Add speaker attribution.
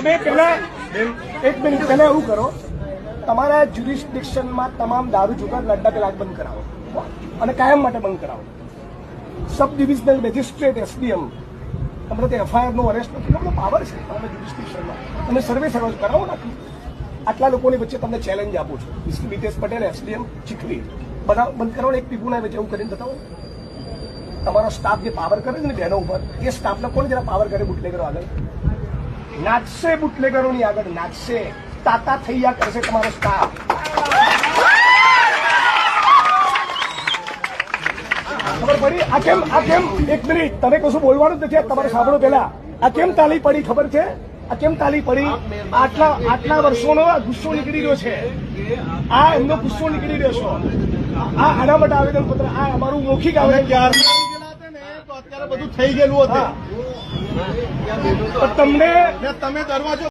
Speaker 1: તમે પહેલા 1 મિનિટ પહેલા એવું કરો, તમારા જ્યુરિસ્ડિક્શનમાં તમામ દારૂ જુગાર અડ્ડા પેલા બંધ કરાવો અને કાયમ માટે બંધ કરાવો. સબ ડિવિઝનલ મેજિસ્ટ્રેટ SDM તમને તે FIR નો અરેસ્ટ નથી, બધો પાવર છે તમારા જ્યુરિસ્ડિક્શનમાં. તમે સર્વે કરાવો નાખી. આટલા લોકોની વચ્ચે તમને ચેલેન્જ આપું છું. મિસ્ટર બીટેશ પટેલ SDM ચીખલી બંધ કરો ને, એક પીપુના વચ્ચે એવું કરીને બતાવો. તમારો સ્ટાફ જે પાવર કરે છે ને બહેનો ઉપર, એ સ્ટાફને કોણ જરા પાવર કરે બુટલેગરો આગળ નાચશે, બુટલેગરોની આગળ નાચશે, તાતા થઈયા કરશે તમારો સ્ટાફ. ખબર પડી આ કેમ 1 મિનિટ તમે કશું બોલવાનું જ નથી. તમારે સાંભળો પેલા, આ કેમ તાલી પડી ખબર છે? આ કેમ તાલી પડી? આટલા વર્ષોનો ગુસ્સો નીકળી રહ્યો છે. આ એમનો ગુસ્સો નીકળી રહ્યો છે. આના માટે આવેદન પત્ર, આ અમારું મૌખિક આવેદન
Speaker 2: અત્યારે બધું થઈ ગયેલું હતું.
Speaker 1: તમને
Speaker 2: તમે દરવાજો